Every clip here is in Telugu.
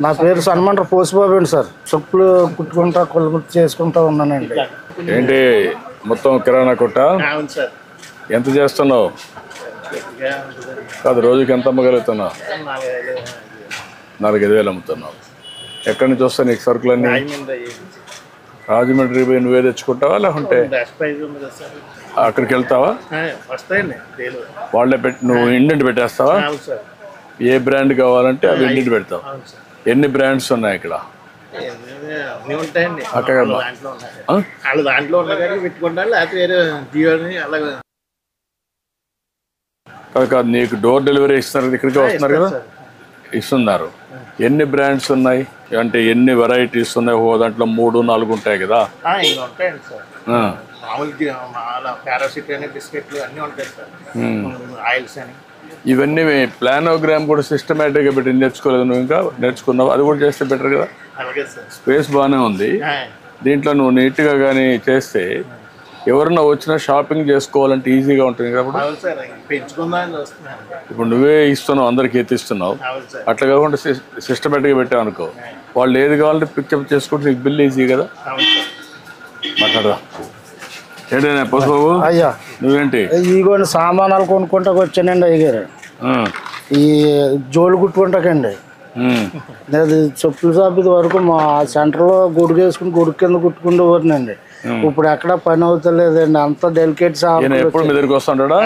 నా పేరు సన్మండ్ర పోసిబాబు అండి సార్. చెప్పులు కుట్టుకుంటా కొలు చేసుకుంటా ఉన్నానండి. ఏంటి మొత్తం కిరాణా కొట్ట? ఎంత చేస్తున్నావు? కాదు, రోజుకి ఎంత అమ్మగలుగుతున్నావు? 4-5 వేలు అమ్ముతున్నావు. ఎక్కడి నుంచి వస్తాయి నీకు సరుకులన్నీ? రాజమండ్రి పోయి నువ్వే తెచ్చుకుంటావా లేకుంటే అక్కడికి వెళ్తావా? వాళ్ళే పెట్టి నువ్వు ఇండెంట్ పెట్టేస్తావా? ఏ బ్రాండ్ కావాలంటే అవి ఇండెంట్ పెడతావు. ఎన్ని బ్రాండ్స్ ఉన్నాయి ఇక్కడ? కాదు, నీకు డోర్ డెలివరీ ఇస్తున్నారు, ఇక్కడికి వస్తున్నారు కదా, ఇస్తున్నారు. ఎన్ని బ్రాండ్స్ ఉన్నాయి అంటే ఎన్ని వెరైటీస్ ఉన్నాయి? ఓ దాంట్లో 3-4 ఉంటాయి కదా. ఇవన్నీ ప్లానోగ్రామ్ కూడా సిస్టమేటిక్గా పెట్టి నేర్చుకోలేదు నువ్వు? ఇంకా నేర్చుకున్నావు, అది కూడా చేస్తే బెటర్ కదా. స్పేస్ బాగానే ఉంది దీంట్లో. నువ్వు నీట్గా కానీ చేస్తే ఎవరన్నా వచ్చినా షాపింగ్ చేసుకోవాలంటే ఈజీగా ఉంటుంది కదా. ఇప్పుడు నువ్వే ఇస్తున్నావు, అందరికి ఎత్తిస్తున్నావు. అట్లా కాకుండా సిస్టమేటిక్గా పెట్టావు అనుకో, వాళ్ళు ఏది కావాలంటే పికప్ చేసుకుంటే నీకు బిల్ ఈజీ కదా. మాట్లాడదా ఏంటైనా పోసిబాబు? అయ్యా నువ్వేంటి ఇగోండి సామానాలు కొనుక్కుంటా వచ్చానండి అయ్యారు. ఈ జోలు కుట్టుకుంటాకండి. నేను చెప్పుల షాప్ ఇది వరకు మా సెంటర్లో గుడికి వేసుకుని గుడి కింద కుట్టుకుంటూనండి. ఇప్పుడు ఎక్కడ పని అవుతలేదండి, అంత డెలికేట్ షాప్. ఎప్పుడు మీ దగ్గరికి వస్తుంటాడా?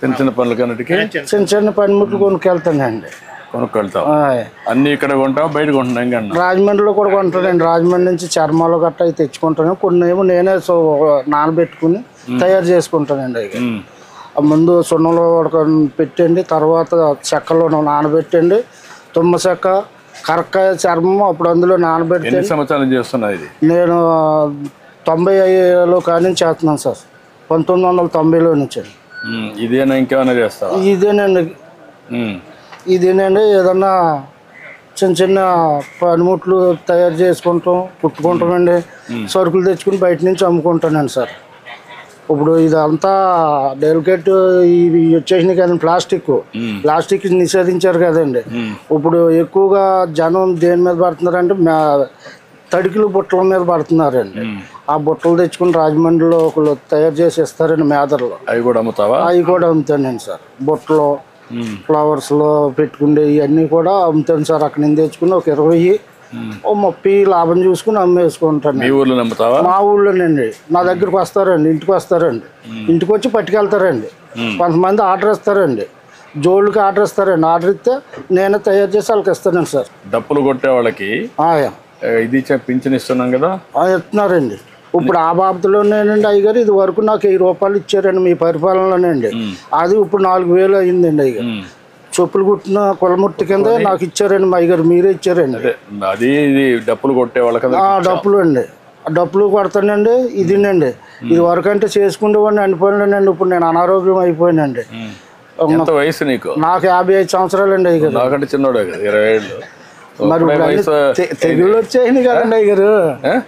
చిన్న చిన్న పనులకన్నిటికీ చిన్న చిన్న పనిముట్లు కొనుక్కెళ్తానండి. కొనుక్కెళ్తావు? అన్ని ఇక్కడ కొంటావు, బయట కొంటున్నా? ఇంకా రాజమండ్రిలో కూడా కొంటానండి. రాజమండ్రి నుంచి చర్మాలు గట్ట అవి తెచ్చుకుంటాను. కొన్ని ఏమో నేనే నానబెట్టుకుని తయారు చేసుకుంటానండి. అవి ముందు సున్నంలో పెట్టండి, తర్వాత చెక్కలో నానబెట్టండి. తుమ్మ చెక్క, కరక్కాయ చర్మం అప్పుడు అందులో నానబెట్టి. ఎన్ని సంవత్సరాలు చేస్తున్నా ఇది? నేను 95లో కానీ చేస్తున్నాను సార్. 1990లో నుంచి. ఇదేనా ఇంకేమైనా చేస్తావా? ఇదేనండి. ఇదేనండి ఏదన్నా చిన్న చిన్న పనిముట్లు తయారు చేసుకుంటాం, కుట్టుకుంటామండి. సరుకులు తెచ్చుకుని బయట నుంచి అమ్ముకుంటానండి సార్. ఇప్పుడు ఇదంతా డెలికేట్ ఇవి వచ్చేసినాయి కదండి, ప్లాస్టిక్ నిషేధించారు కదండి. ఇప్పుడు ఎక్కువగా జనం దేని మీద పడుతున్నారంటే తడికిలు బుట్టల మీద పడుతున్నారండి. ఆ బుట్టలు తెచ్చుకుని రాజమండ్రిలో ఒకళ్ళు తయారు చేసి ఇస్తారండి మేదర్లో. అవి కూడా అమ్ముతావా? అవి కూడా అమ్ముతానండి సార్. బుట్టలు, ఫ్లవర్స్లో పెట్టుకుండే ఇవన్నీ కూడా అమ్ముతాను సార్. అక్కడ నుంచి తెచ్చుకుని ఒక 20-30 లాభం చూసుకుని అమ్మేసుకుంటాను. మీ ఊర్లో అమ్ముతావా? మా ఊళ్ళోనండి. నా దగ్గరకు వస్తారండి, ఇంటికి వస్తారండి. ఇంటికి వచ్చి పట్టుకెళ్తారండి. కొంతమంది ఆర్డర్ ఇస్తారండి, జోళ్ళకి ఆర్డర్ ఇస్తారండి. ఆర్డర్ ఇస్తే నేనే తయారు చేసి వాళ్ళకి ఇస్తానండి సార్. డప్పులు కొట్టే వాళ్ళకి ఇది పింఛన్ ఇస్తున్నాం కదా, ఇస్తున్నారండి. ఇప్పుడు ఆ బాబతులోనేనండి అయ్యగారు. ఇది వరకు నాకు 1000 రూపాయలు ఇచ్చారండి మీ పరిపాలనలోనండి. అది ఇప్పుడు 4000 అయిందండి అయ్యగారు. చెప్పులు కుట్టిన కులముట్టి కింద నాకు ఇచ్చారండి మా అయ్యగారు. మీరే ఇచ్చారండి. అది డప్పులు కొట్టే వాళ్ళకి డప్పులు అండి. డప్పులు కొడతానండి. ఇదినండి ఇది వరకు అంటే చేసుకుంటేవాడిని అనిపోయినానండి. ఇప్పుడు నేను అనారోగ్యం అయిపోయానండి. వయసు నీకు? నాకు 55 సంవత్సరాలు అండి అయ్యగారు. నాకంటే చిన్నోడే, 20 ఏళ్ళు. మరి తెగుళ్ళు వచ్చాయినాయి కదండి అయ్యారు,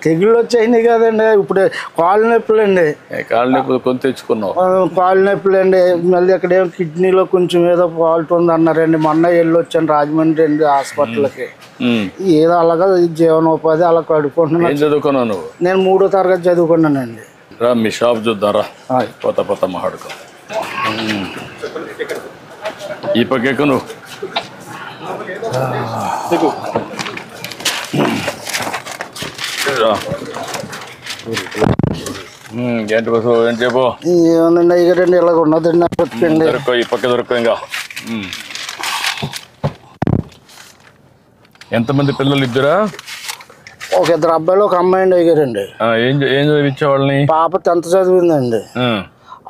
తెగుళ్ళు వచ్చాయినాయి కదండి. ఇప్పుడు కాళ్ళు నొప్పులు అండి. కాళ్ళు నొప్పులు కొని తెచ్చుకున్నావు? కాళ్ళు నొప్పులు అండి. మళ్ళీ అక్కడేమో కిడ్నీలో కొంచెం ఏదో ఫాల్ట్ ఉంది అన్నారండి. మొన్న వెళ్ళి వచ్చాను రాజమండ్రి అండి హాస్పిటల్కి. ఏదో అలాగా జీవనోపాధి అలా కడుక్కుంటున్నాను. చదువుకున్నావు నువ్వు? నేను 3వ తరగతి చదువుకున్నానండి. రా మీ షాప్ చూద్దారా, పోత మాట్లాడుకో. ఈ పక్క నువ్వు ఏంటి బస్సు ఏం చెప్పు? ఏమన్నా అయ్యారండి ఇలాగ ఉన్నదండి. ఈ పక్క దొరుకు. ఇంకా ఎంతమంది పిల్లలు? ఇద్దరా? ఒక 2 అబ్బాయిలు, ఒక అమ్మాయి అండి అయ్యారండి. ఏం చదివించేవాళ్ళని? పాప 10th చదివిందండి.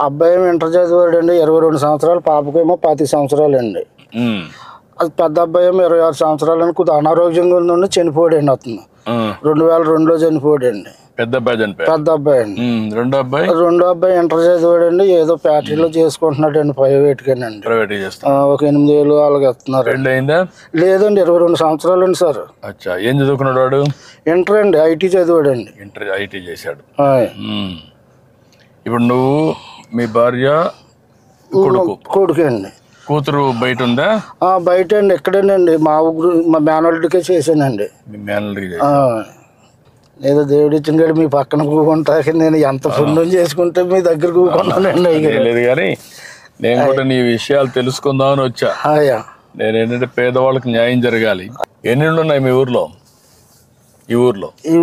అబ్బాయి ఏమో ఇంటర్ చదివాడండి. 22 సంవత్సరాలు. పాపకేమో 25 సంవత్సరాలు అండి. అది పెద్ద అబ్బాయి 26 సంవత్సరాలని కొద్దిగా అనారోగ్యంగా ఉండి చనిపోయాడండి అతను. 2002లో చనిపోయాడండి. పెద్ద అబ్బాయి చనిపోయాడు. పెద్ద అబ్బాయి అండి. రెండో అబ్బాయి ఇంటర్ చదివాడండి. ఏదో ఫ్యాక్టరీలో చేసుకుంటున్నాడండి ప్రైవేట్గానండి. ప్రైవేట్ చేస్తా. ఒక 8,000 అలాగే ఇస్తున్నారు. అయిందా? లేదండి, 22 సంవత్సరాలండి సార్. అచ్చా, ఏం చదువుకున్నాడు వాడు? ఇంటర్ అండి, ఐటీ చదివాడండి. ఇంటర్ ఐటీ చేశాడు. ఇప్పుడు నువ్వు, మీ భార్య, కొడుకు అండి. కూతురు బయట ఉందా? బయట అండి, ఇక్కడేనండి. మా మేనల్డ్కే చేశానండి. మీ మేనల్డ్కి ఏదో దేవుడు ఇచ్చిన మీ పక్కన కూకుంటాకి నేను ఎంత పుణ్యం చేసుకుంటే మీ దగ్గర కూకున్నానండి. లేదు కానీ నేను కూడా నీ విషయాలు తెలుసుకుందామని వచ్చా. నేను ఏంటంటే పేదవాళ్ళకి న్యాయం జరగాలి. ఎన్ని ఇళ్ళు ఉన్నాయి మీ ఊర్లో? ఈ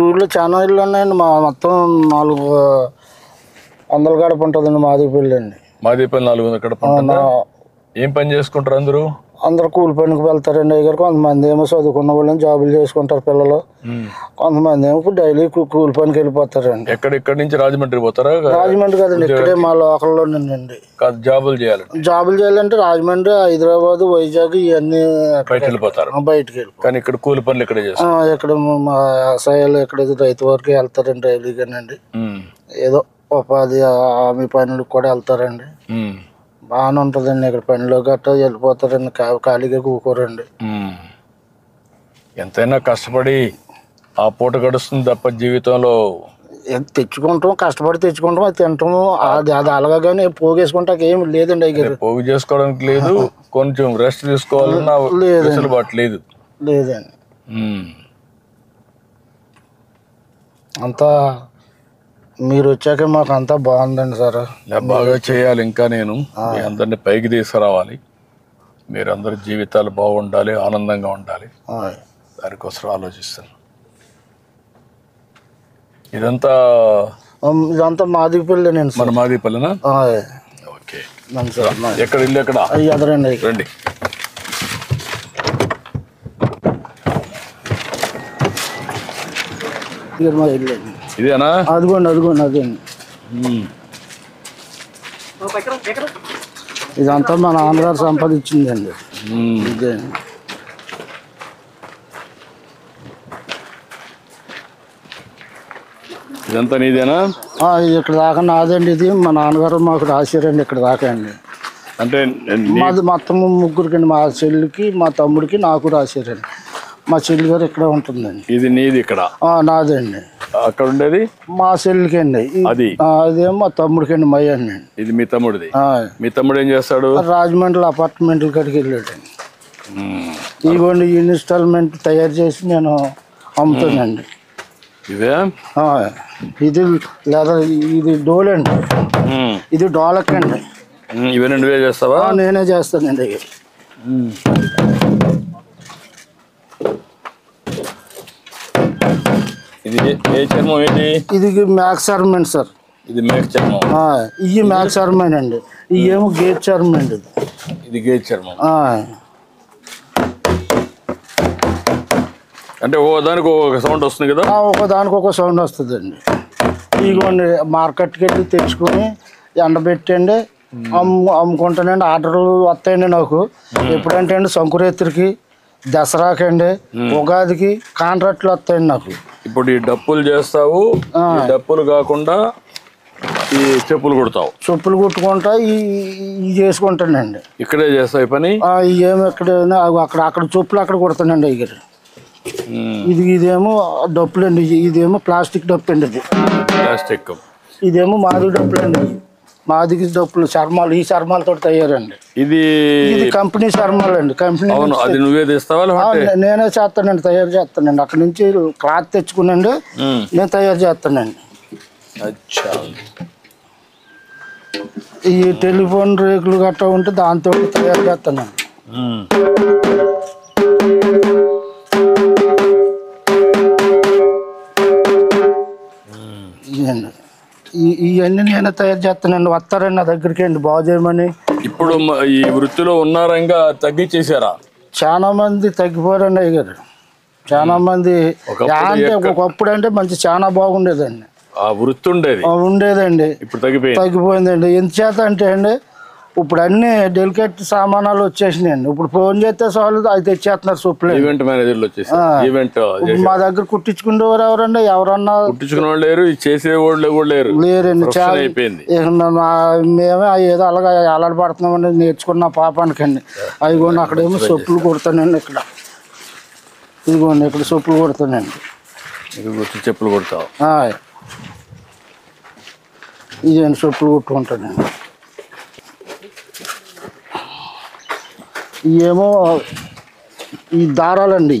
ఊర్లో చాలా ఇళ్ళు ఉన్నాయండి. మా మొత్తం 400 గడప ఉంటుందండి. మాదిపల్లి అండి. మాదిపల్లి 400 గడప ఉంటుందా? ఏం పని చేసుకుంటారు అందరూ? అందరూ కూలి పనికి వెళ్తారండి అయ్యారు. కొంతమంది ఏమో చదువుకున్న వాళ్ళని జాబులు చేసుకుంటారు పిల్లలు. కొంతమంది ఏమో డైలీ కూలి పనికి వెళ్ళిపోతారండి. ఎక్కడి నుంచి రాజమండ్రి పోతారా? రాజమండ్రి కదండి, ఇక్కడే మా లోకల్లోనండి. జాబులు చేయాలంటే రాజమండ్రి, హైదరాబాద్, వైజాగ్ ఇవన్నీ బయటకు వెళ్ళిపోతారు. కానీ ఇక్కడ కూలి పనులు ఇక్కడ ఇక్కడ మా వ్యవసాయాలు ఇక్కడ రైతు వరకు వెళ్తారండి డైలీగానండి. ఏదో ఉపాధి హామీ పనులకు కూడా వెళ్తారండి. బాగానే ఉంటుందండి. ఇక్కడ పనిలో గట్రా వెళ్ళిపోతారండి, ఖాళీగా కూకోరండి. ఎంతైనా కష్టపడి ఆ పూట గడుస్తుంది తప్ప జీవితంలో తెచ్చుకుంటాం, కష్టపడి తెచ్చుకుంటాం, అది తింటాము. అది అలాగా కానీ పోగేసుకుంటా ఏమి లేదండి. అయ్యారు పోగు చేసుకోవడానికి లేదు, కొంచెం రెస్ట్ తీసుకోవాలన్నా లేదు. లేదండి. అంతా మీరు వచ్చాక మాకు అంతా బాగుందండి సార్. బాగా చేయాలి. ఇంకా నేను మీ అందరినీ పైకి తీసుకురావాలి. మీరందరి జీవితాలు బాగుండాలి, ఆనందంగా ఉండాలి. దానికోసం ఆలోచిస్తాను. ఇదంతా మాదిపల్లి నేను. మన మాదిపల్లినా? ఓకే. ఎక్కడ ఇల్లు? ఎక్కడ? ఎదరండి. రండి. ఇదేనా? అదిగోండి అదండి. ఇదంతా మా నాన్నగారు సంపాదించిందండి. ఇదే ఇదంతా నీదేనా? ఇది ఇక్కడ దాకా నాదండి. ఇది మా నాన్నగారు మాకు రాశారండి ఇక్కడ దాకా అండి. అంటే మాది మొత్తం ముగ్గురికండి. మా చెల్లికి, మా తమ్ముడికి, నాకు రాశారండి. మా చెల్లి గారు ఇక్కడ ఉంటుందండి. ఇది నీది? ఇక్కడ నాదండి. అక్కడ ఉండేది మా చెల్లికి అండి. అదేమో మా తమ్ముడికి అండి. మై అండి. ఇది మీ తమ్ముడిది? మీ తమ్ముడు ఏం చేస్తాడు? రాజమండ్రి అపార్ట్మెంట్ల కాడికి వెళ్ళాడండి. ఇదిగోండి ఇన్స్టాల్మెంట్ తయారు చేసి నేను అమ్ముతానండి. ఇదే ఇది లేదా ఇది డోల్ అండి. ఇది డోలక్ అండి. ఇవన్నీ నువ్వే చేస్తావా? నేనే చేస్తానండి. ఇది ఏ చర్మం? ఇది మ్యాక్స్ చర్మం సార్. ఇది మేక చర్మం. ఇది మ్యాక్స్ చర్మం అండి. ఇవేమో గేట్ చర్మం అండి. ఇది గేట్ చర్మం. అంటే దానికి ఒక సౌండ్ వస్తుంది కదా? దానికి ఒక సౌండ్ వస్తుందండి. ఇదిగోండి మార్కెట్కి వెళ్ళి తెచ్చుకొని ఎండబెట్టండి అమ్ముకుంటానండి. ఆర్డర్లు వస్తాయండి నాకు. ఎప్పుడంటే అండి సంకురాత్రికి, దసరాకండి, ఉగాదికి కాంట్రాక్ట్లు వస్తాయండి నాకు. ఇప్పుడు ఈ డప్పులు చేస్తావు, డప్పులు కాకుండా ఈ చెప్పులు కుడతావు? చెప్పులు కుట్టుకుంటా ఇవి చేసుకుంటానండి. ఇక్కడే చేస్తావు ఈ పని? ఏమో ఎక్కడైనా అక్కడ చెప్పులు అక్కడ కుడతానండి. అయ్యారు ఇదేమో డప్పులు అండి. ఇదేమో ప్లాస్టిక్ డప్పు అండి. ఇది ప్లాస్టిక్. ఇదేమో మాది డప్పులు అండి. మాదికి డప్పులు చర్మాలు, ఈ చర్మాలతో తయారండి. ఇది కంపెనీ చర్మాలు అండి. కంపెనీ. అది నువ్వే తెస్తావా? నేనే చేస్తానండి, తయారు చేస్తానండి. అక్కడ నుంచి క్లాత్ తెచ్చుకునండి నేను తయారు చేస్తానండి. ఈ టెలిఫోన్ రేకులు గట్రా ఉంటే దాంతో తయారు చేస్తానండి. ఇవన్నీ నేనే తయారు చేస్తానండి. వస్తారండి నా దగ్గరికి అండి బాగు చేయమని. ఇప్పుడు ఈ వృత్తిలో ఉన్నారంగా తగ్గించేశారా? చాలా మంది తగ్గిపోయారండి అయ్యారు. చాలా మంది అంటే ఒకప్పుడు అంటే మంచి చాలా బాగుండేదండి. వృత్తి ఉండేదండి. ఇప్పుడు తగ్గిపోయిందండి. ఎంత చేత అంటే అండి ఇప్పుడు అన్ని డెలికేట్ సామానాలు వచ్చేసినాయండి. ఇప్పుడు ఫోన్ చేస్తే చాలు అవి తెచ్చేస్తున్నారు సొప్పులు. ఈవెంట్ మేనేజర్లు వచ్చేసి ఈవెంట్ మా దగ్గర కుట్టించుకునేవారు ఎవరండి? ఎవరన్నా కుట్టించుకునే వాళ్ళు లేరు, చేసే వాళ్ళు కూడా లేరండి. చాలా అయిపోయింది. మేమే ఏదో అలాగా అలవాటుపడుతున్నామండి నేర్చుకున్న పాపానికండి. అదిగోండి అక్కడేమో సొప్పులు కొడతానండి. ఇక్కడ ఇదిగోండి ఇక్కడ సొప్పులు కొడతానండి. చెప్పులు కొడతావు? ఇదేంటి సొప్పులు కొట్టుకుంటానండి. ఇవేమో ఈ దారాలండి.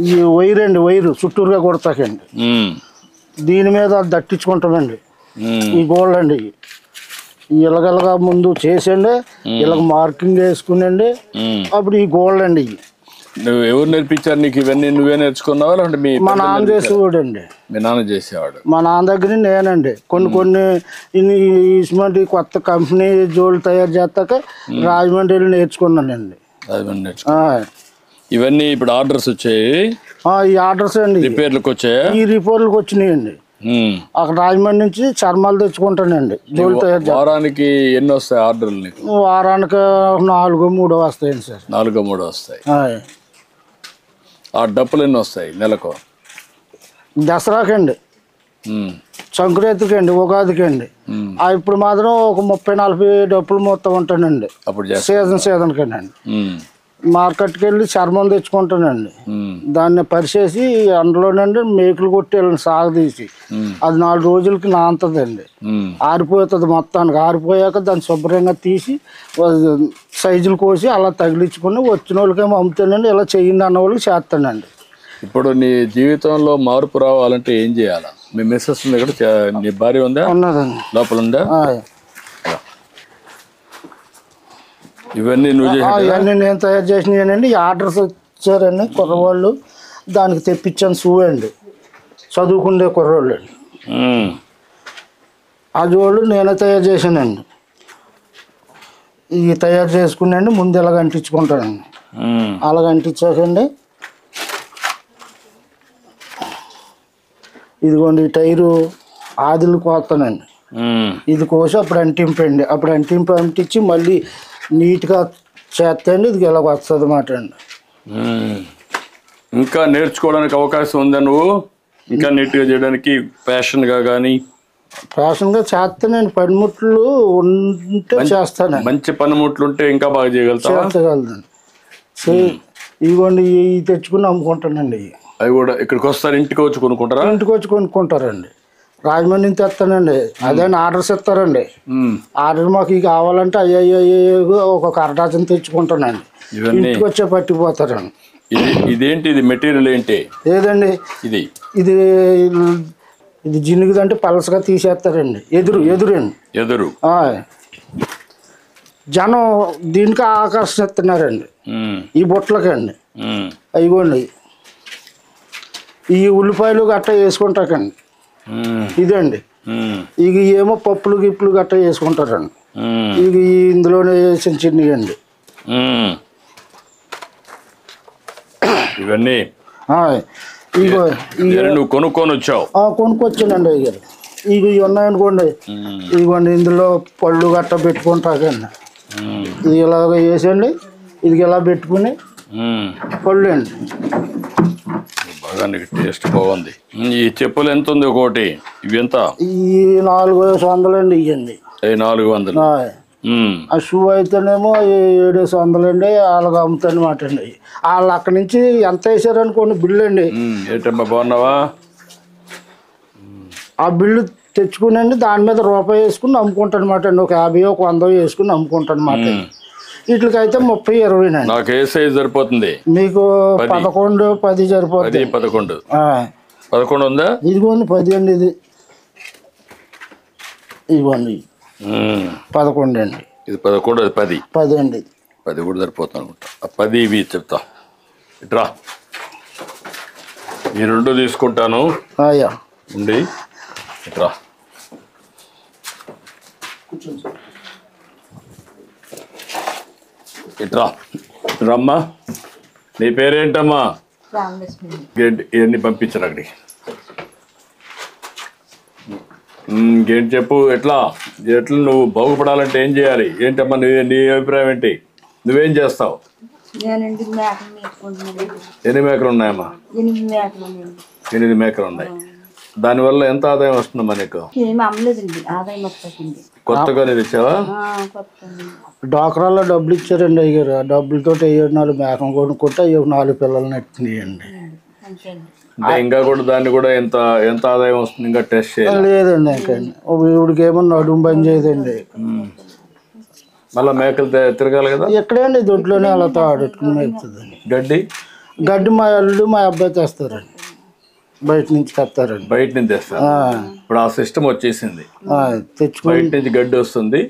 ఈ వైర్ అండి, వైరు చుట్టూరుగా కొడతాకండి. దీని మీద దట్టించుకుంటామండి. ఈ గోల్డ్ అండి ఇలాగలగా ముందు చేసండి, ఇలాగ మార్కింగ్ వేసుకునండి. అప్పుడు ఈ గోల్డ్ అండి. నువ్వు ఎవరు నేర్పించారు నీకు ఇవన్నీ? నువ్వే నేర్చుకున్నావా లేదంటే మా నాన్న చేసేవాడు అండి. మీ నాన్న చేసేవాడు? మా నాన్న దగ్గర నేనండి. కొన్ని ఇటువంటి కొత్త కంపెనీ జోళ్ళు తయారు చేస్తాక రాజమండ్రి నేర్చుకున్నానండి. ఇవన్నీ ఇప్పుడు ఆర్డర్స్ వచ్చాయి? ఈ ఆర్డర్స్ అండి రిపేర్లకు వచ్చాయా? ఈ రిపేర్లకు వచ్చినాయండి. అక్కడ రాజమండ్రి నుంచి చర్మాలు తెచ్చుకుంటానండి. జోళ్ళు తయారు. వారానికి ఎన్ని వస్తాయి ఆర్డర్లు నీకు? వారానికి 4-3 వస్తాయండి సార్. 4-3 వస్తాయి. ఆ డప్పులు ఎన్ని వస్తాయి నెలకు? దసరాకండి, సంక్రాంతికండి, ఉగాదికండి. ఇప్పుడు మాత్రం ఒక 30-40 డప్పులు మొత్తం ఉంటానండి. అప్పుడు సీజన్ కండి. మార్కెట్కి వెళ్ళి చర్మం తెచ్చుకుంటానండి. దాన్ని పరిచేసి అందులోనండి మేకులు కొట్టి సాగదీసి అది 4 రోజులకి నాంతదండి. ఆరిపోతుంది మొత్తానికి. ఆరిపోయాక దాన్ని శుభ్రంగా తీసి సైజులు కోసి అలా తగిలించుకుని వచ్చిన వాళ్ళకేమో అమ్ముతానండి. ఇలా చేయండి అన్న వాళ్ళకి చేస్తానండి. ఇప్పుడు నీ జీవితంలో మార్పు రావాలంటే ఏం చేయాలా? మీ మిస్సెస్ ఉంది ఇక్కడ, నీ భార్య ఉందా? ఉన్నదండి, లోపల ఉందా? ఇవన్నీ ఇవన్నీ నేను తయారు చేసినానండి. ఆర్డర్స్ వచ్చారండి కుర్రవాళ్ళు, దానికి తెప్పించాను. షూ అండి, చదువుకుండే కుర్రవాళ్ళు అండి. ఆ జోళ్ళు నేనే తయారు చేశానండి. ఇవి తయారు చేసుకున్నాండి. ముందు ఇలాగ అంటించుకుంటానండి. అలాగ అంటించాకండి. ఇదిగోండి ఈ టైరు ఆదిలు కోస్తానండి. ఇది కోసి అప్పుడు అంటింపండి. అప్పుడు అంటించి మళ్ళీ నీట్గా చేస్తండి. ఇది ఇలా వస్తుంది అన్నమాట అండి. ఇంకా నేర్చుకోవడానికి అవకాశం ఉందా? నువ్వు ఇంకా నీట్గా చేయడానికి ఫ్యాషన్గా కానీ? ఫ్యాషన్గా చేస్తానండి. పనిముట్లు ఉంటే చేస్తానండి. మంచి పనిముట్లు ఉంటే ఇంకా బాగా చేయగలుగుతానండి. ఇదిగోండి ఇవి తెచ్చుకుని అమ్ముకుంటానండి. అవి కూడా ఇక్కడికి వస్తారు? ఇంటికి వచ్చి కొనుక్కుంటారా? ఇంటికి వచ్చి కొనుక్కుంటారండి. రాజమండ్రి నుంచి తెస్తానండి. అదే ఆర్డర్స్ ఇస్తారండి. ఆర్డర్ మాకు ఇవి కావాలంటే అయ్యో ఒక అరడాచన తెచ్చుకుంటానండి. ఇంటికి వచ్చే పట్టిపోతారండి. ఇదేంటి? ఇది మెటీరియల్ ఏంటి? ఏదండి ఇది? ఇది ఇది జినుగుదంటే పలసగా తీసేస్తారండి. ఎదురు జనం దీనికి ఆకర్షిస్తున్నారండి. ఈ బుట్టలకండి. అయిగోండి ఈ ఉల్లిపాయలు గట్ట వేసుకుంటాకండి. ఇదండి ఇక ఏమో పప్పులు గిప్పులు గట్ట వేసుకుంటారండి. ఇక ఇందులోనే వేసిన చిన్నయండి ఇవన్నీ. ఇగో నువ్వు కొనుక్కొని వచ్చావు? కొనుక్కొచ్చానండి. ఇక ఇవి ఉన్నాయనుకోండి. ఇదిగోండి ఇందులో పళ్ళు గట్ట పెట్టుకుంటాకండి. ఇది ఇలాగ వేసండి. ఇది ఇలా పెట్టుకుని పళ్ళు అండి. బాగా టేస్ట్ బాగుంది. ఈ చెప్పులు ఎంత ఉంది ఒకటి? ఇవి ఎంత? ఈ 400 అండి. ఇవ్వండి 400. ఆ షూ అయితేనేమో 700 అండి. వాళ్ళకి అమ్ముతానమాట అండి. వాళ్ళు అక్కడి నుంచి ఎంత వేసారనుకోండి బిల్లు అండి. ఏంటమ్మా బాగున్నావా? ఆ బిల్లు తెచ్చుకునండి దాని మీద రూపాయి వేసుకుని అమ్ముకుంటాను అనమాట అండి. ఒక 50 ఒక 100 వేసుకుని అమ్ముకుంటాను అనమాట. వీటికైతే 30-20 అండి. నాకు ఏ సైజ్ సరిపోతుంది? మీకు 11-10 సరిపోతుంది. 11 ఉందా? ఇదిగోండి 10 అండి. ఇదిగోండి 11 అండి. ఇది 11, అది 10 అండి. 10 కూడా సరిపోతుంది అనుకుంటా. 10 ఇవి చెప్తా. ఇట్రా, ఈ 2 తీసుకుంటాను ఉండి. ఇట్రా ఇట్రా రమ్మా. నీ పేరేంటమ్మా? ఇవన్నీ పంపించరు అక్కడికి. ఇంకేంటి చెప్పు, ఎట్లా నువ్వు బాగుపడాలంటే ఏం చేయాలి? ఏంటమ్మా నీ అభిప్రాయం ఏంటి? నువ్వేం చేస్తావు? ఎన్ని మేకలు ఉన్నాయమ్మా? 8 మేకలు ఉన్నాయి. దానివల్ల ఎంత ఆదాయం వస్తుందమ్మా నీకు? కొత్తగా నేను ఇచ్చావా? డాక్రాల్లో డబ్బులు ఇచ్చారండి అయ్యారు. ఆ డబ్బులతో 4 మేకలు కొనుక్కుంటే అయ్యో 4 పిల్లల్ని ఎట్టినాయండి. అంటే ఇంకా కూడా దాన్ని కూడా ఎంత ఆదాయం వస్తుంది? ఇంకా టెస్ట్ చేయాలి లేదండి. ఇంకా ఇవిడికి ఏమో నడుము బంద్ చేయదండి. మళ్ళీ మేకలు తిరగాలి కదా. ఎక్కడండి దొడ్లోనే అలా ఆడుకుని మేపుతుందండి. గడ్డి మా అల్లుడు మా అబ్బాయి తెస్తారండి, బయట నుంచి తెస్తారండి. బయట నుంచి తెస్తారు. ఇప్పుడు ఆ సిస్టమ్ వచ్చేసింది. తెచ్చుకుని బయట నుంచి గడ్డి వస్తుంది,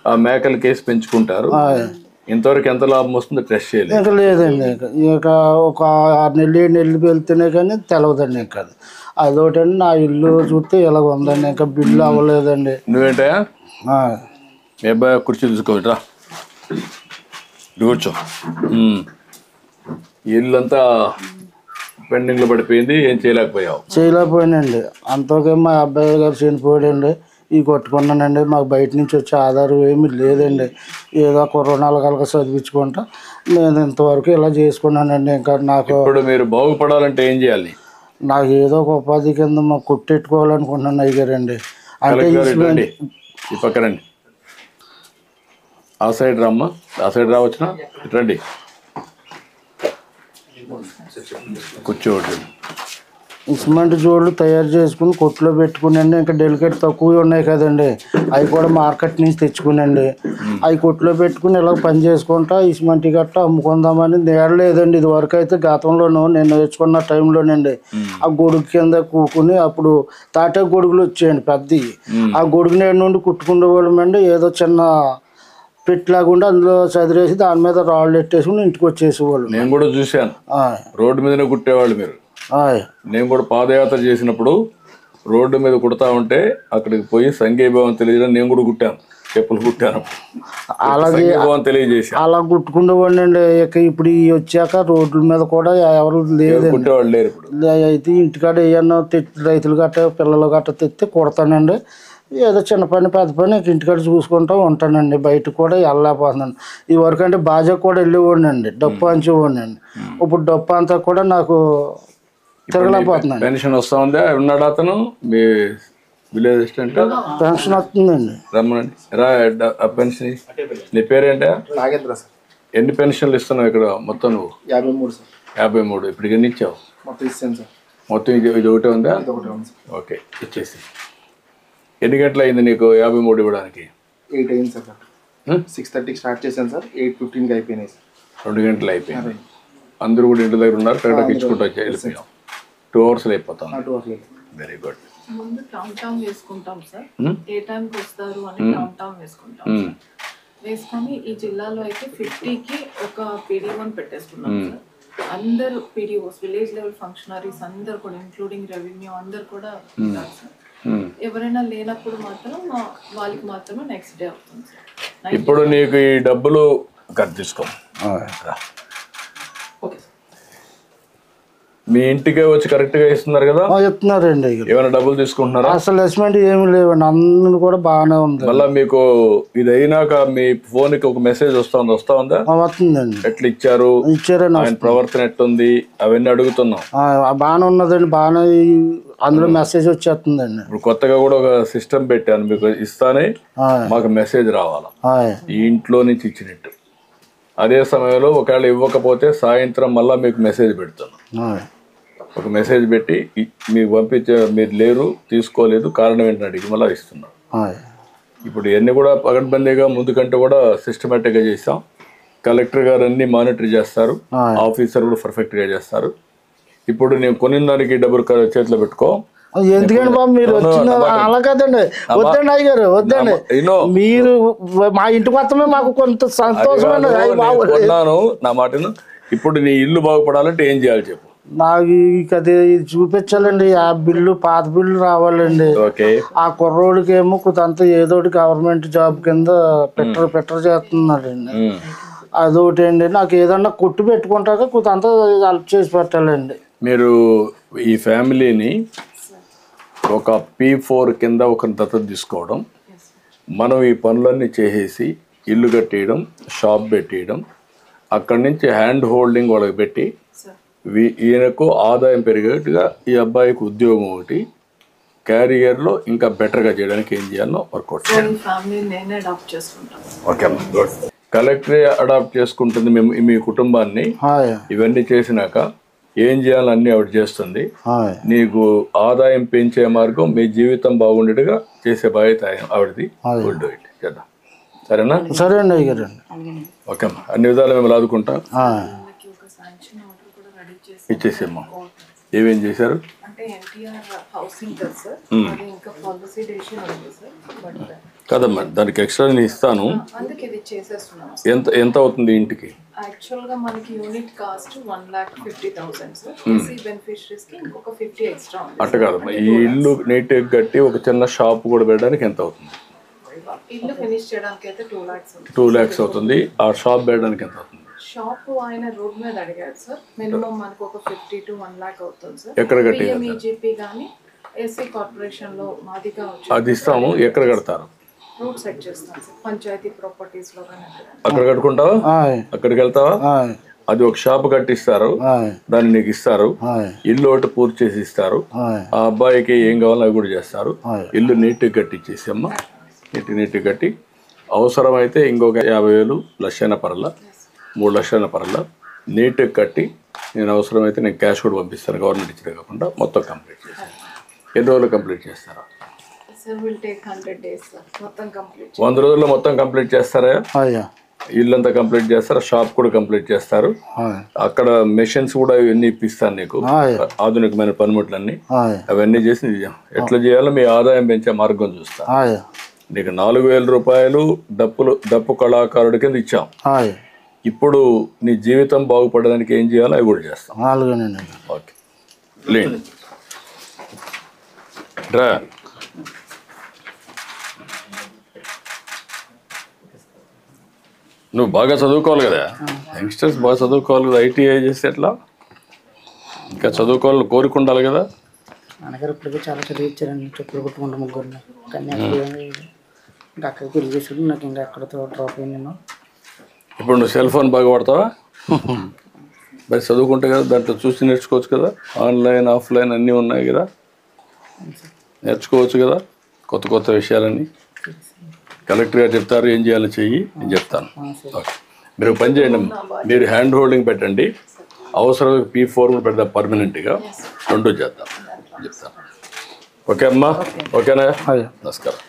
ఆ మేకలు కేసి పెంచుకుంటారు. ఇంతవరకు ఎంత లాభం వస్తుందో టెస్ట్ చేయలేదు. ఇంకా లేదండి. ఇక ఒక 6 నెలలు 7 నెలలు వెళ్తేనే కానీ తెలవదండి. ఇంకా అదొకటండి. నా ఇల్లు చూస్తే ఇలాగ ఉందండి. ఇంకా బిల్లు అవ్వలేదండి. నువ్వేంటా మీ అబ్బాయి కుర్చీ తీసుకోవటరా, కూర్చో. ఇల్లు అంతా పెండింగ్లో పడిపోయింది, ఏం చేయలేకపోయానండి. అంతకే మా అబ్బాయి గారు చనిపోయాడండి. ఇవి కొట్టుకున్నానండి. మాకు బయట నుంచి వచ్చే ఆధారం ఏమీ లేదండి. ఏదో కుర్రనాలు కలక చదివించుకుంటా నేను ఇంతవరకు ఇలా చేసుకున్నానండి. ఇంకా నాకు ఇప్పుడు మీరు బాగుపడాలంటే ఏం చేయాలి? నాకు ఏదో ఒక ఉపాధి కింద మాకు కొట్టెట్టుకోవాలనుకుంటున్నాను అయ్యారండి. అంటే ఈ పక్క రండి, ఆ సైడ్ రమ్మా, ఆ సైడ్ రావచ్చునా? రండి, కూర్చోవద్దు. సిమెంట్ జోళ్ళు తయారు చేసుకుని కొట్లో పెట్టుకునండి. ఇంకా డెలికేట్ తక్కువ ఉన్నాయి కదండి, అవి కూడా మార్కెట్ నుంచి తెచ్చుకునండి. అవి కొట్లో పెట్టుకుని ఇలా పని చేసుకుంటా ఈ సిమెంట్ గట్ట అమ్ముకుందామని నేడలేదండి. ఇది వరకు అయితే గతంలోనూ నేను నేర్చుకున్న టైంలోనండి ఆ గొడుగు కింద కూకుని అప్పుడు తాటే గొడుగులు వచ్చాయండి పెద్దవి. ఆ గొడుగు నేడు నుండి కుట్టుకునే వాళ్ళమండి. ఏదో చిన్న పెట్టిలాగుండి అందులో చదిరేసి దాని మీద రాళ్ళు ఎట్టేసుకుని ఇంటికి వచ్చేసేవాళ్ళు. నేను కూడా చూశాను, రోడ్డు మీదనే కుట్టేవాళ్ళు మీరు. నేను కూడా పాదయాత్ర చేసినప్పుడు రోడ్డు మీద కుడతా ఉంటే అక్కడికి పోయి సంఘీభావం తెలియజేయడం నేను కూడా కుట్టాను, చెప్పులు కుట్టాను. అలాగే తెలియజేసి అలా కుట్టుకునేవాడిని అండి. ఇక ఇప్పుడు వచ్చాక రోడ్ల మీద కూడా ఎవరు లేదండి, కుట్టేవాళ్ళు లేరు. ఇప్పుడు అయితే ఇంటికాడ ఏమన్నా రైతులు గట్ట పిల్లలు గట్ట తెస్తే కుడతానండి. ఏదో చిన్న పని పెద్ద పని ఇంటికాడ చూసుకుంటూ ఉంటానండి. బయట కూడా వెళ్ళలేకపోతున్నాను. ఈ వరకు అంటే బాజా కూడా వెళ్ళేవాడిని అండి, డప్పు అంచేవాడిని అండి. ఇప్పుడు డప్పు అంతా కూడా నాకు తిరగలేకపోతున్నాను. పెన్షన్ వస్తా ఉందా? ఉన్నాడు అతను మీ విలేజ్ అసిస్టెంట్? పెన్షన్ వస్తుందండి. రమ్మనండి, రా. పెన్షన్ నీ పేరేంటా? నాగేంద్ర సార్. ఎన్ని పెన్షన్లు ఇస్తున్నావు ఇక్కడ మొత్తం నువ్వు? 53 సార్. 53. ఇప్పుడు ఎన్ని ఇచ్చావు? మొత్తం ఇచ్చాను సార్. మొత్తం ఇది ఒకటే ఉందా? ఓకే, ఇచ్చేసి. ఎన్ని గంటలు అయింది నీకు 53 ఇవ్వడానికి? 8 అయింది సార్. 6:30కి స్టార్ట్ చేశాను సార్, 8:15కి అయిపోయినాయి సార్. 2 గంటలు అయిపోయింది. అందరూ కూడా ఇంటి దగ్గర ఉన్నారు, కరెక్ట్గా ఇచ్చుకుంటూ వచ్చి వెళ్ళిపోయాం. 2 అవర్స్లో అయిపోతాం. Very good. ముందు కౌంట్ వేసుకుంటాం సార్, ఏ టైంకి వస్తారు అని కౌంట్ వేసుకుంటాం. వేసుకొని ఈ జిల్లాలో అయితే 50కి ఒక PD1 పెట్టేసుకున్నాం సార్. అందరు PDOs, విలేజ్ లెవెల్ ఫంక్షనరీస్ అందరు కూడా ఇంక్లూడింగ్ రెవెన్యూ అందరు కూడా ఉంటారు సార్. ఎవరైనా లేనప్పుడు మాత్రం వాళ్ళకి మాత్రమే నెక్స్ట్ డే అవుతుంది సార్. ఇప్పుడు నీకు ఈ డబ్బులు కట్ తీసుకో, మీ ఇంటికే వచ్చి కరెక్ట్ గా ఇస్తున్నారు కదా? చెప్తున్నారండి. ఏమైనా డబ్బులు తీసుకుంటున్నారా? అసలు అసెస్మెంట్ ఏమి లేవండి, అందరూ కూడా బాగానే ఉంది. మళ్ళీ మీకు ఇది అయినాక మీ ఫోన్ కి ఒక మెసేజ్ వస్తుందా? వస్తుందండి. ఎట్లా ఇచ్చారని, ఆయన ప్రవర్తన ఎట్టుంది అవన్నీ అడుగుతున్నాం. బాగానే ఉన్నదండి, బాగానే అందులో మెసేజ్ వచ్చేస్తుందండి. ఇప్పుడు కొత్తగా కూడా ఒక సిస్టమ్ పెట్టాను, మీకు ఇస్తానే మాకు మెసేజ్ రావాలా ఈ ఇంట్లో నుంచి ఇచ్చినట్టు. అదే సమయంలో ఒకవేళ ఇవ్వకపోతే సాయంత్రం మళ్ళీ మీకు మెసేజ్ పెడుతున్నాం. ఒక మెసేజ్ పెట్టి మీకు పంపించే, మీరు లేరు, తీసుకోలేదు, కారణం ఏంటని అడిగి మళ్ళీ ఇస్తున్నాం. ఇప్పుడు ఇవన్నీ కూడా పగడ్బందీగా ముందు కంటే కూడా సిస్టమేటిక్గా చేస్తాం. కలెక్టర్ గారు అన్ని మానిటర్ చేస్తారు, ఆఫీసర్ కూడా పర్ఫెక్ట్గా చేస్తారు. ఇప్పుడు నేను కొనిన దానికి డబ్బులు చేతిలో పెట్టుకో. ఎందుకండి బాబు మీరు వచ్చిన అలా కదండి, వద్దండి అయ్యారు, వద్దండి. మీరు మా ఇంటికి వస్తమే మాకు కొంత సంతోషం. నా మాటను. ఇప్పుడు నీ ఇల్లు బాగుపడాలంటే ఏం చేయాలి చెప్పు? నాకు అది చూపించాలండి. ఆ బిల్లు, పాత బిల్లు రావాలండి. ఆ కుర్రోడికి ఏమో కొంత ఏదో గవర్నమెంట్ జాబ్ కింద పెట్టర్ చేస్తున్నాడండి. అదొకటి అండి. నాకు ఏదన్నా కొట్టు పెట్టుకుంటాక కొంత హెల్ప్ చేసి పెట్టాలండి. మీరు ఈ ఫ్యామిలీని ఒక P4 కింద ఒక దత్తత తీసుకోవడం, మనం ఈ పనులన్నీ చేసేసి ఇల్లు కట్టేయడం, షాప్ పెట్టేయడం, అక్కడి నుంచి హ్యాండ్ హోల్డింగ్ వాళ్ళకి పెట్టి ఈయనకు ఆదాయం పెరిగేట్టుగా ఈ అబ్బాయికి ఉద్యోగం ఒకటి, క్యారియర్లో ఇంకా బెటర్గా చేయడానికి ఏం చేయాలో వర్కౌట్ చేయాలి. ఓకే అమ్మా, గుడ్. కలెక్టరే అడాప్ట్ చేసుకుంటుంది మీ కుటుంబాన్ని. ఇవన్నీ చేసినాక ఏం చేయాలన్నీ ఆవిడ చేస్తుంది. నీకు ఆదాయం పెంచే మార్గం, మీ జీవితం బాగుండేట్టుగా చేసే బాధ్యత ఆవిడది. గుడ్, ఇట్ చేద్దాం. సరేనా? సరే అండి అయ్యారు. ఓకే అమ్మా, అన్ని విధాలు మేము ఆదుకుంటాం. ఇచ్చేసేమ్మా. ఏమేం చేశారు? కదమ్మా, దానికి ఎక్స్ట్రా నేను ఇస్తాను. ఎంత అవుతుంది ఇంటికి? యాక్చువల్గా మనకి యూనిట్ కాస్ట్ 1,50,000 సార్. బెనిఫిషరీస్ కి ఇంకొక 50 ఎక్స్ట్రా ఉంది. అట్ట కాదమ్మా, ఈ ఇల్లు నీట్గా కట్టి ఒక చిన్న షాప్ కూడా పెట్టడానికి ఎంత అవుతుంది? ఇల్లు ఫినిష్ చేయడానికి అయితే 2 lakhs ఉంది. 2 lakhs అవుతుంది. ఆ షాప్ పెట్టడానికి ఎంత అవుతుంది? షాప్ ఆయన రోడ్ మీద అడిగారు సార్. మినిమం మనకు ఒక 50 to 1 lakh అవుతుంది సార్. ఎక్కడ కట్టి? PMEGP కానీ ఎస్సీ కార్పొరేషన్ లో మాదిగా అది ఇస్తాము. ఎక్కడ కడతారు? రూట్ సెట్ చేస్తాం సార్. పంచాయతీ ప్రాపర్టీస్ లో కానీ అక్కడ కట్టుకుంటావా? అక్కడికి వెళ్తావా? అది ఒక షాప్ కట్టిస్తారు, దాన్ని నీకు ఇస్తారు. ఇల్లు ఒకటి పూర్తి చేసి ఇస్తారు. ఆ అబ్బాయికి ఏం కావాలో అవి కూడా చేస్తారు. ఇల్లు నీట్గా కట్టించేసి అమ్మా, నీట్గా కట్టి అవసరమైతే ఇంకొక 50,000 లక్షైన పరల 3 లక్షల పరల నీట్గా కట్టి నేను అవసరమైతే నేను క్యాష్ కూడా పంపిస్తాను. గవర్నమెంట్ ఇచ్చిన కాకుండా మొత్తం కంప్లీట్ చేస్తాను. ఎన్ని రోజులు కంప్లీట్ చేస్తారా? 100 రోజుల్లో మొత్తం కంప్లీట్ చేస్తారా? ఇల్లంతా కంప్లీట్ చేస్తారా? షాప్ కూడా కంప్లీట్ చేస్తారు. అక్కడ మెషిన్స్ కూడా ఇవన్నీ ఇప్పిస్తాను నీకు, ఆధునికమైన పనిముట్లన్నీ. అవన్నీ చేసి ఎట్లా చేయాలో మీ ఆదాయం పెంచే మార్గం చూస్తా. నీకు 4,000 రూపాయలు డప్పు కళాకారుడి కింద ఇచ్చాం. ఇప్పుడు నీ జీవితం బాగుపడడానికి ఏం చేయాలో అవి కూడా చేస్తాం. ఓకే, లేండి రా. నువ్వు బాగా చదువుకోవాలి కదా, యంగ్స్టర్స్ బాగా చదువుకోవాలి కదా. ITI చేస్తే ఎట్లా? ఇంకా చదువుకోవాలని కోరుకుండాలి కదా. నాన్నగారు ఇప్పటికే చాలా చదివి ఇచ్చారండి. చెప్పులు కుట్టుకుంటూ ముగ్గురిని, కానీ ఇంకా అక్కడికి పెళ్లి చేసుకుంటే నాకు ఇంకా ఎక్కడితో డ్రాప్ అయ్యి నేను. ఇప్పుడు నువ్వు సెల్ ఫోన్ బాగా పడతావా? మరి చదువుకుంటే కదా దాంట్లో చూసి నేర్చుకోవచ్చు కదా. ఆన్లైన్ ఆఫ్లైన్ అన్నీ ఉన్నాయి కదా, నేర్చుకోవచ్చు కదా కొత్త విషయాలన్నీ. కలెక్టర్ గారు చెప్తారు ఏం చేయాలో చెయ్యి, నేను చెప్తాను. ఓకే, మీరు పని చేయండి. మీరు హ్యాండ్ హోల్డింగ్ పెట్టండి, అవసరం P4 కూడా పెడదాం పర్మనెంట్గా. 2 చేద్దాం చెప్తాను. ఓకే అమ్మా, ఓకేనా? నమస్కారం.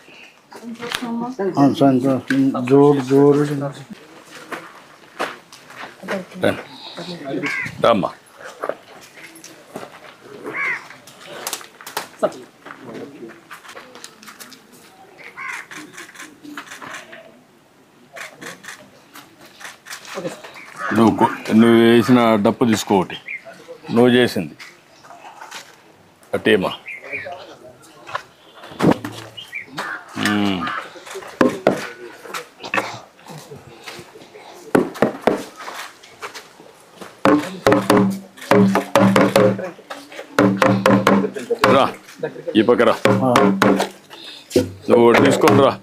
రామ్మా. నువ్వు వేసిన డప్పు తీసుకోటి, నువ్వు చేసింది అట్టేమా. రా ఈ పక్క రా, నువ్వు తీసుకొని రా.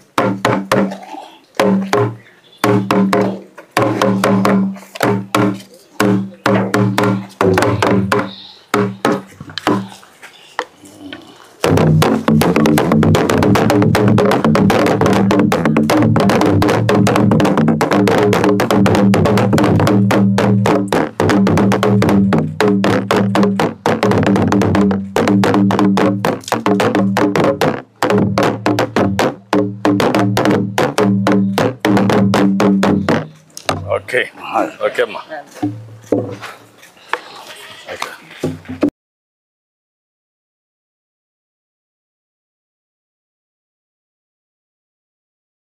ఓకే, ఓకే అమ్మా.